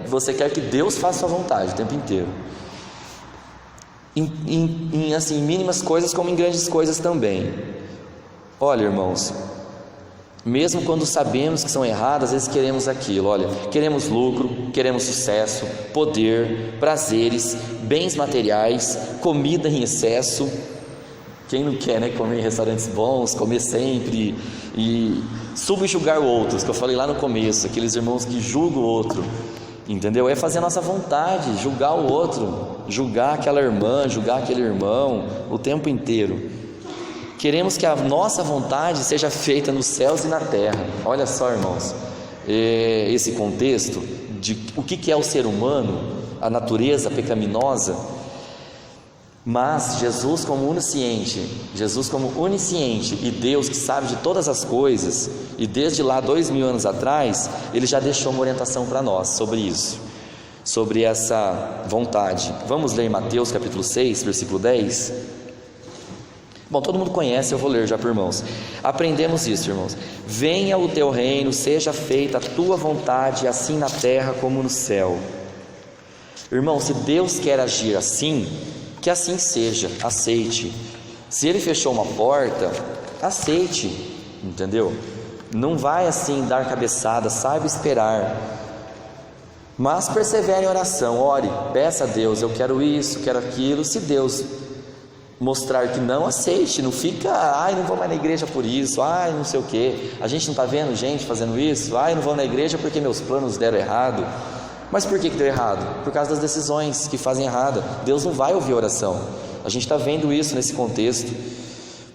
você quer que Deus faça a sua vontade o tempo inteiro, em mínimas coisas como em grandes coisas também. Olha, irmãos, mesmo quando sabemos que são erradas, às vezes queremos aquilo, olha, queremos lucro, queremos sucesso, poder, prazeres, bens materiais, comida em excesso. Quem não quer, né, comer em restaurantes bons, comer sempre e subjugar outros, que eu falei lá no começo, aqueles irmãos que julgam o outro, entendeu? É fazer a nossa vontade, julgar o outro, julgar aquela irmã, julgar aquele irmão o tempo inteiro. Queremos que a nossa vontade seja feita nos céus e na terra. Olha só, irmãos, esse contexto de o que é o ser humano, a natureza pecaminosa. Mas Jesus como onisciente e Deus que sabe de todas as coisas, e desde lá 2000 anos atrás, Ele já deixou uma orientação para nós sobre isso, sobre essa vontade. Vamos ler em Mateus capítulo 6, versículo 10. Bom, todo mundo conhece, eu vou ler já por irmãos. Aprendemos isso, irmãos. Venha o teu reino, seja feita a tua vontade, assim na terra como no céu. Irmão, se Deus quer agir assim, que assim seja, aceite. Se Ele fechou uma porta, aceite, entendeu? Não vai assim dar cabeçada, saiba esperar. Mas persevere em oração, ore, peça a Deus, eu quero isso, quero aquilo. Se Deus mostrar que não, aceite, não fica, não vou mais na igreja por isso, não sei o que, a gente não está vendo gente fazendo isso, não vou na igreja porque meus planos deram errado. Mas por que deu errado? Por causa das decisões que fazem errado. Deus não vai ouvir a oração, a gente está vendo isso nesse contexto.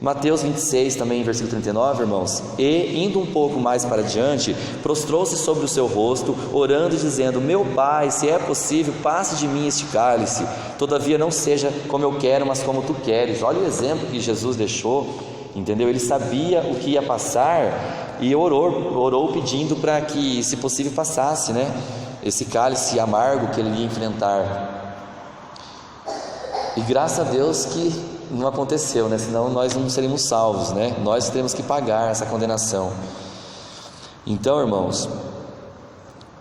Mateus 26 também, versículo 39, irmãos, e indo um pouco mais para diante, prostrou-se sobre o seu rosto, orando e dizendo, meu Pai, se é possível, passe de mim este cálice, todavia não seja como eu quero, mas como tu queres. Olha o exemplo que Jesus deixou, entendeu? Ele sabia o que ia passar e orou pedindo para que, se possível, passasse, né, esse cálice amargo que ele ia enfrentar. E graças a Deus que não aconteceu, né? Senão nós não seríamos salvos, né? Nós temos que pagar essa condenação. Então, irmãos,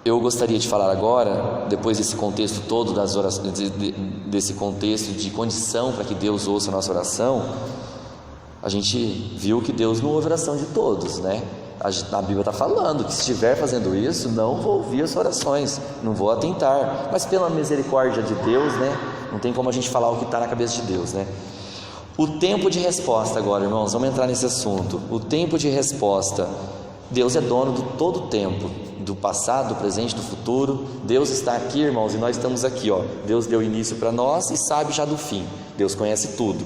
eu gostaria de falar agora, depois desse contexto todo das orações, desse contexto de condição para que Deus ouça a nossa oração. A gente viu que Deus não ouve a oração de todos, né? A Bíblia está falando que se estiver fazendo isso, não vou ouvir as orações, não vou atentar. Mas pela misericórdia de Deus, né? Não tem como a gente falar o que está na cabeça de Deus, né? O tempo de resposta agora, irmãos, vamos entrar nesse assunto. O tempo de resposta. Deus é dono de todo o tempo, do passado, do presente, do futuro. Deus está aqui, irmãos, e nós estamos aqui, ó. Deus deu início para nós e sabe já do fim. Deus conhece tudo.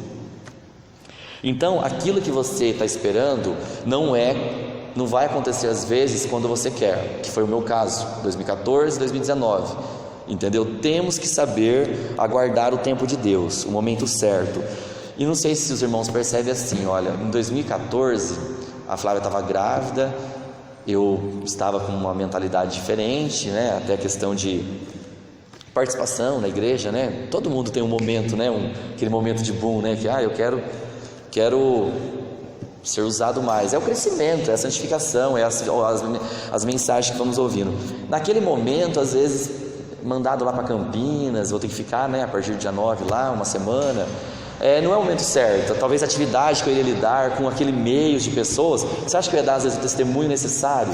Então, aquilo que você está esperando não vai acontecer às vezes quando você quer, que foi o meu caso, 2014, 2019. Entendeu? Temos que saber aguardar o tempo de Deus, o momento certo. E não sei se os irmãos percebem assim, olha, em 2014 a Flávia estava grávida, eu estava com uma mentalidade diferente, né? Até a questão de participação na igreja, né? Todo mundo tem um momento, né? Aquele momento de boom, né? Que eu quero ser usado mais. É o crescimento, é a santificação, é as mensagens que vamos ouvindo. Naquele momento, às vezes, mandado lá para Campinas, vou ter que ficar, né, a partir do dia 9 lá, uma semana. Não é o momento certo. Talvez a atividade que eu iria lidar com aquele meio de pessoas, você acha que eu ia dar às vezes o testemunho necessário?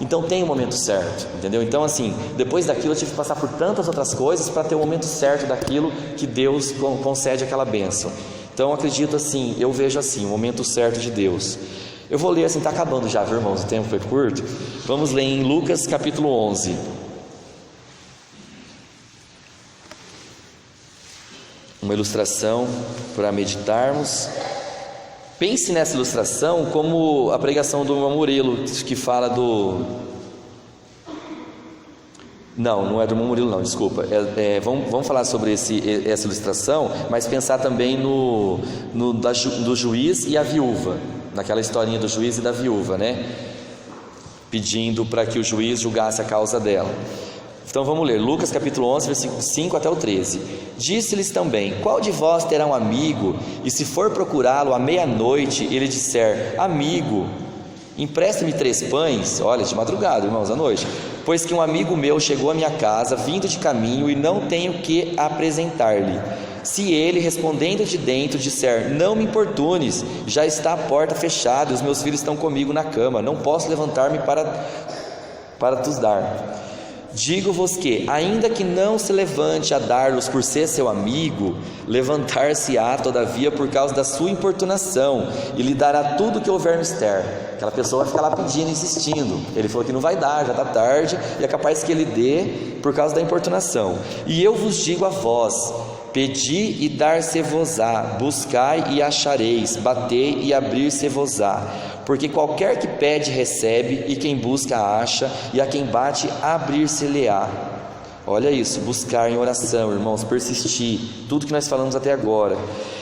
Então tem o momento certo, entendeu? Então assim, depois daquilo eu tive que passar por tantas outras coisas para ter o momento certo daquilo que Deus concede aquela bênção. Então eu acredito assim, eu vejo assim, o momento certo de Deus. Eu vou ler assim, está acabando já, viu, irmãos? O tempo foi curto. Vamos ler em Lucas capítulo 11. Uma ilustração para meditarmos. Pense nessa ilustração como a pregação do irmão Murilo, que fala do... Não é do irmão Murilo não, desculpa. Vamos falar sobre essa ilustração, mas pensar também do juiz e a viúva, naquela historinha do juiz e da viúva, né? Pedindo para que o juiz julgasse a causa dela. Então vamos ler, Lucas capítulo 11, versículo 5 até o 13. Disse-lhes também: qual de vós terá um amigo, e se for procurá-lo à meia-noite, ele disser: amigo, empresta-me 3 pães, olha, de madrugada, irmãos, à noite, pois que um amigo meu chegou à minha casa, vindo de caminho, e não tenho que apresentar-lhe. Se ele, respondendo de dentro, disser: não me importunes, já está a porta fechada, e os meus filhos estão comigo na cama, não posso levantar-me para tos dar. Digo-vos que, ainda que não se levante a dar-los por ser seu amigo, levantar-se-á todavia por causa da sua importunação, e lhe dará tudo o que houver mister. Aquela pessoa vai ficar lá pedindo, insistindo. Ele falou que não vai dar, já está tarde, e é capaz que ele dê por causa da importunação. E eu vos digo a vós: pedi e dar-se-vos-á, buscai e achareis, batei e abrir-se-vos-á. Porque qualquer que pede recebe, e quem busca acha, e a quem bate abrir-se-lhe-á. Olha isso, buscar em oração, irmãos, persistir, tudo que nós falamos até agora.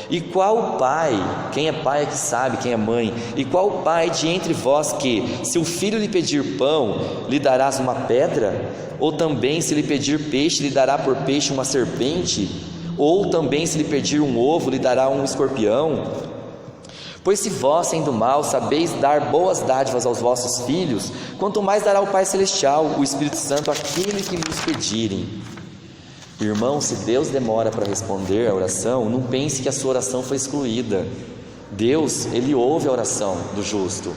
E qual pai, quem é pai é que sabe, quem é mãe, e qual pai de entre vós que, se o filho lhe pedir pão, lhe darás uma pedra? Ou também se lhe pedir peixe, lhe dará por peixe uma serpente? Ou também se lhe pedir um ovo, lhe dará um escorpião? Pois se vós, sendo maus, sabeis dar boas dádivas aos vossos filhos, quanto mais dará o Pai Celestial, o Espírito Santo, àquele que lhes pedirem. Irmão, se Deus demora para responder a oração, não pense que a sua oração foi excluída. Deus, Ele ouve a oração do justo,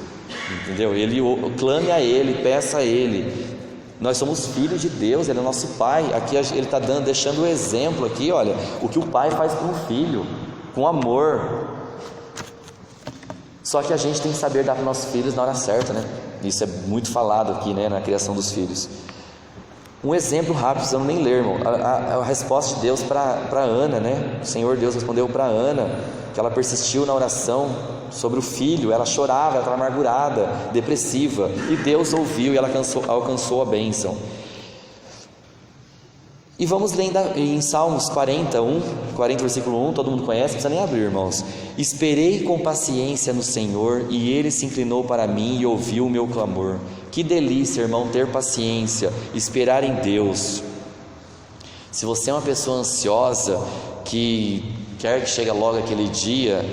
entendeu? Ele clame a Ele, peça a Ele. Nós somos filhos de Deus, Ele é nosso Pai. Aqui Ele está deixando o exemplo aqui, olha, o que o Pai faz com o filho, com amor. Só que a gente tem que saber dar para os nossos filhos na hora certa, né? Isso é muito falado aqui, né, na criação dos filhos. Um exemplo rápido, precisamos nem ler, irmão. A resposta de Deus para Ana, né? O Senhor Deus respondeu para Ana, que ela persistiu na oração sobre o filho. Ela chorava, ela estava amargurada, depressiva, e Deus ouviu e ela alcançou a bênção. E vamos ler em Salmos 40 versículo 1, todo mundo conhece, não precisa nem abrir, irmãos. Esperei com paciência no Senhor, e Ele se inclinou para mim e ouviu o meu clamor. Que delícia, irmão, ter paciência, esperar em Deus. Se você é uma pessoa ansiosa, que quer que chegue logo aquele dia,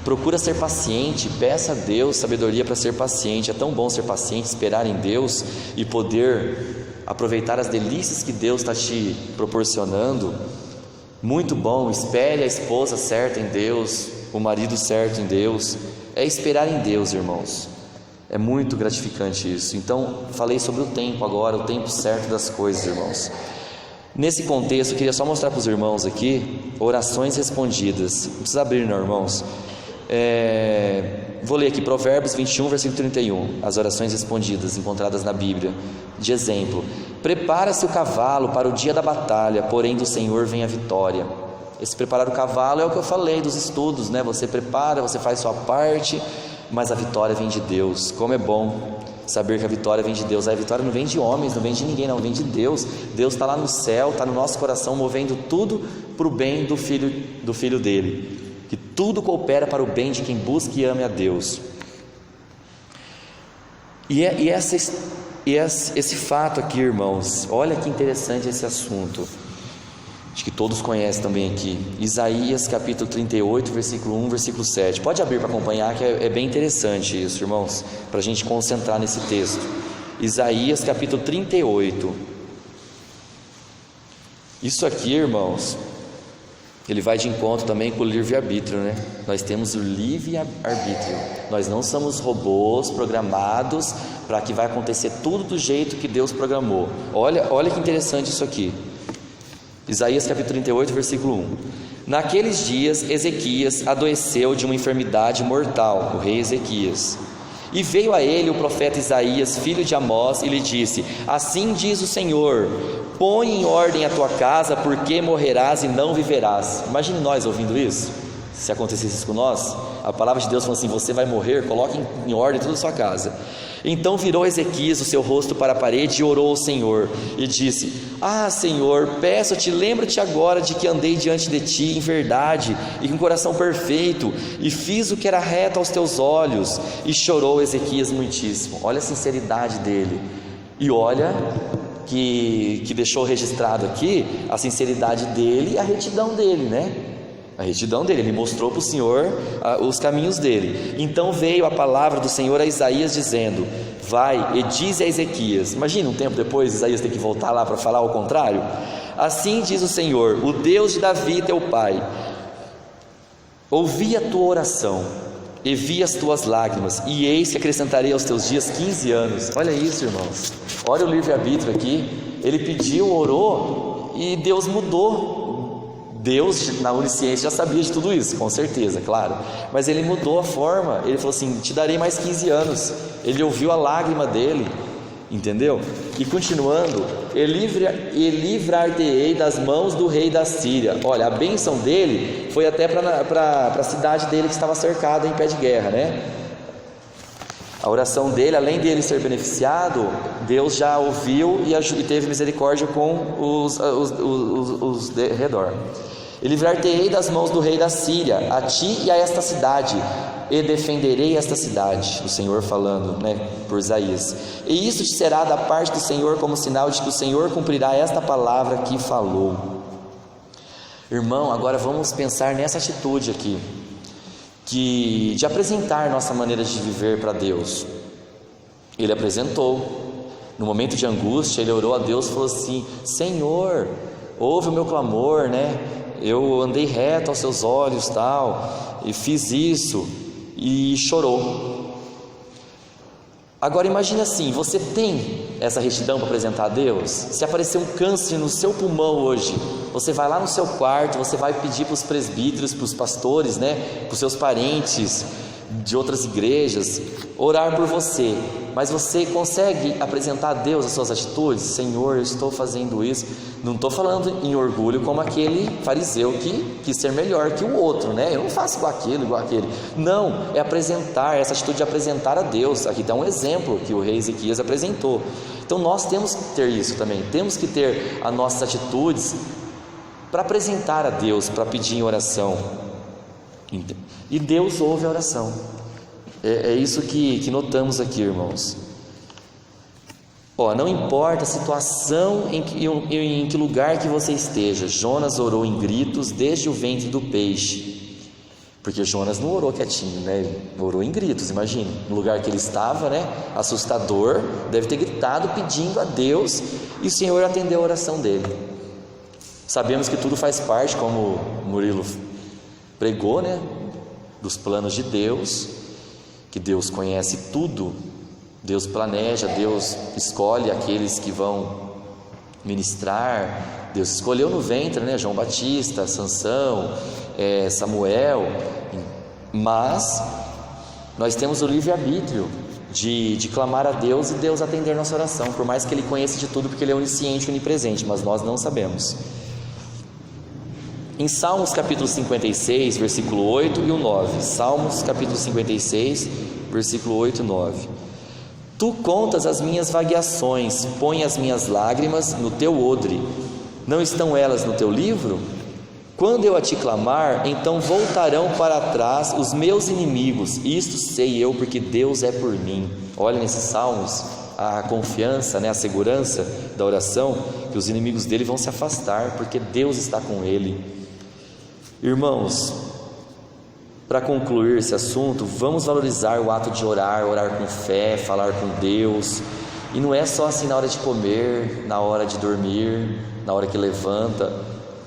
procura ser paciente, peça a Deus sabedoria para ser paciente. É tão bom ser paciente, esperar em Deus e poder aproveitar as delícias que Deus está te proporcionando. Muito bom. Espere a esposa certa em Deus, o marido certo em Deus. É esperar em Deus, irmãos. É muito gratificante isso. Então, falei sobre o tempo agora, o tempo certo das coisas, irmãos. Nesse contexto, eu queria só mostrar para os irmãos aqui orações respondidas. Não precisa abrir, não, irmãos. Vou ler aqui Provérbios 21, versículo 31, as orações respondidas encontradas na Bíblia. De exemplo: prepara-se o cavalo para o dia da batalha, porém do Senhor vem a vitória. Esse preparar o cavalo é o que eu falei dos estudos, né? Você prepara, você faz sua parte, mas a vitória vem de Deus. Como é bom saber que a vitória vem de Deus. A vitória não vem de homens, não vem de ninguém, não, vem de Deus. Deus está lá no céu, está no nosso coração, movendo tudo para o bem do filho dele. Que tudo coopera para o bem de quem busca e ame a Deus. Esse fato aqui, irmãos, olha que interessante esse assunto. acho que todos conhecem também aqui, Isaías capítulo 38, versículo 1, versículo 7. Pode abrir para acompanhar, que é bem interessante isso, irmãos, para a gente concentrar nesse texto. Isaías capítulo 38. Isso aqui, irmãos, ele vai de encontro também com o livre-arbítrio, né? Nós temos o livre-arbítrio. Nós não somos robôs programados para que vai acontecer tudo do jeito que Deus programou. Olha que interessante isso aqui. Isaías capítulo 38, versículo 1. Naqueles dias Ezequias adoeceu de uma enfermidade mortal, o rei Ezequias. E veio a ele o profeta Isaías, filho de Amós, e lhe disse: assim diz o Senhor, põe em ordem a tua casa, porque morrerás e não viverás. Imagine nós ouvindo isso, se acontecesse isso com nós. A palavra de Deus falou assim: você vai morrer, coloque em ordem toda a sua casa. Então virou Ezequias o seu rosto para a parede e orou ao Senhor, e disse: ah, Senhor, peço-te, lembra-te agora de que andei diante de ti em verdade e com coração perfeito, e fiz o que era reto aos teus olhos. E chorou Ezequias muitíssimo. Olha a sinceridade dele, e olha que deixou registrado aqui a sinceridade dele e a retidão dele, né? A retidão dele, ele mostrou para o Senhor os caminhos dele. Então veio a palavra do Senhor a Isaías dizendo: vai e dize a Ezequias. Imagina um tempo depois Isaías ter que voltar lá para falar o contrário. Assim diz o Senhor, o Deus de Davi teu pai: ouvi a tua oração e vi as tuas lágrimas, e eis que acrescentarei aos teus dias 15 anos. Olha isso, irmãos, olha o livre-arbítrio aqui. Ele pediu, orou, e Deus mudou. Deus, na onisciência, já sabia de tudo isso, com certeza, claro, mas ele mudou a forma. Ele falou assim: te darei mais 15 anos. Ele ouviu a lágrima dele, entendeu? E continuando: e livrar-te-ei das mãos do rei da Síria. Olha, a bênção dele foi até para a cidade dele, que estava cercada em pé de guerra, né? A oração dele, além de ele ser beneficiado, Deus já ouviu e teve misericórdia com os de redor. E livrar-te-ei das mãos do rei da Síria, a ti e a esta cidade, e defenderei esta cidade. O Senhor falando, né, por Isaías. E isso te será da parte do Senhor como sinal de que o Senhor cumprirá esta palavra que falou. Irmão, agora vamos pensar nessa atitude aqui, de apresentar nossa maneira de viver para Deus. Ele apresentou. No momento de angústia, ele orou a Deus e falou assim: Senhor, ouve o meu clamor, né? Eu andei reto aos seus olhos, tal, e fiz isso, e chorou. Agora imagine assim: você tem essa retidão para apresentar a Deus? Se aparecer um câncer no seu pulmão hoje, você vai lá no seu quarto, você vai pedir para os presbíteros, para os pastores, né, para os seus parentes de outras igrejas, orar por você, mas você consegue apresentar a Deus as suas atitudes? Senhor, eu estou fazendo isso. Não estou falando em orgulho como aquele fariseu que quis ser melhor que o outro, né? Eu não faço igual aquele. Não, é apresentar, essa atitude de apresentar a Deus. Aqui está um exemplo que o rei Ezequias apresentou. Então nós temos que ter isso também, temos que ter as nossas atitudes para apresentar a Deus, para pedir em oração. E Deus ouve a oração. É isso que notamos aqui, irmãos. Não importa a situação em que lugar que você esteja, Jonas orou em gritos desde o ventre do peixe. Porque Jonas não orou quietinho, né? Ele orou em gritos, imagine. No lugar que ele estava, né? Assustador, deve ter gritado pedindo a Deus, e o Senhor atendeu a oração dele. Sabemos que tudo faz parte, como Murilo pregou, né? Dos planos de Deus, que Deus conhece tudo, Deus planeja, Deus escolhe aqueles que vão ministrar. Deus escolheu no ventre, né? João Batista, Sansão, Samuel, mas nós temos o livre-arbítrio de clamar a Deus e Deus atender nossa oração, por mais que Ele conheça de tudo, porque Ele é onisciente e onipresente, mas nós não sabemos. Em Salmos capítulo 56, versículo 8 e o 9, Salmos capítulo 56, versículo 8 e 9: Tu contas as minhas vagueações, põe as minhas lágrimas no teu odre, não estão elas no teu livro? Quando eu a te clamar, então voltarão para trás os meus inimigos, isto sei eu, porque Deus é por mim. Olha nesses salmos, a confiança, né, a segurança da oração, que os inimigos dele vão se afastar, porque Deus está com ele. Irmãos, para concluir esse assunto, vamos valorizar o ato de orar, orar com fé, falar com Deus. E não é só assim na hora de comer, na hora de dormir, na hora que levanta.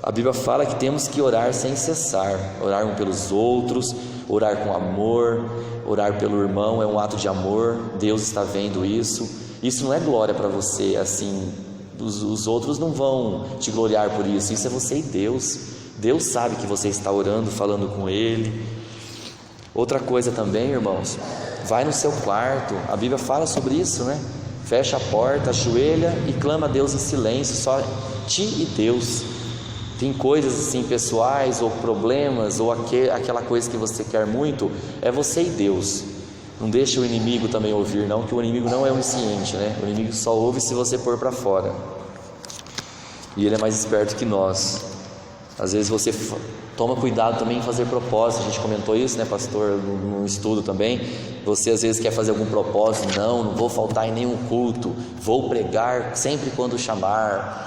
A Bíblia fala que temos que orar sem cessar, orar um pelos outros, orar com amor. Orar pelo irmão é um ato de amor, Deus está vendo isso. Isso não é glória para você, assim, os outros não vão te gloriar por isso. Isso é você e Deus. Deus sabe que você está orando, falando com Ele. Outra coisa também, irmãos, vai no seu quarto, a Bíblia fala sobre isso, né? Fecha a porta, ajoelha e clama a Deus em silêncio, só ti e Deus. Tem coisas assim pessoais ou problemas ou aquela coisa que você quer muito, é você e Deus. Não deixa o inimigo também ouvir não, que o inimigo não é onisciente, né? O inimigo só ouve se você pôr para fora. E ele é mais esperto que nós. Às vezes você toma cuidado também em fazer propósito. A gente comentou isso, né, pastor, no estudo também. Você às vezes quer fazer algum propósito, não vou faltar em nenhum culto, vou pregar sempre quando chamar.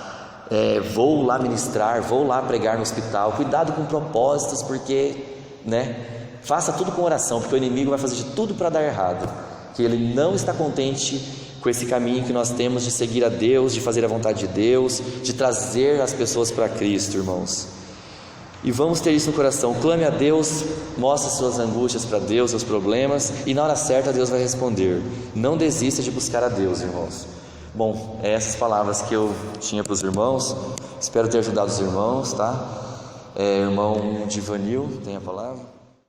Vou lá ministrar, vou lá pregar no hospital. Cuidado com propósitos, porque, né, faça tudo com oração, porque o inimigo vai fazer de tudo para dar errado, que ele não está contente com esse caminho que nós temos de seguir a Deus, de fazer a vontade de Deus, de trazer as pessoas para Cristo, irmãos. E vamos ter isso no coração. Clame a Deus, mostre suas angústias para Deus, seus problemas, e na hora certa Deus vai responder. Não desista de buscar a Deus, irmãos. Bom, essas palavras que eu tinha para os irmãos, espero ter ajudado os irmãos, tá? Irmão Divanil, tem a palavra?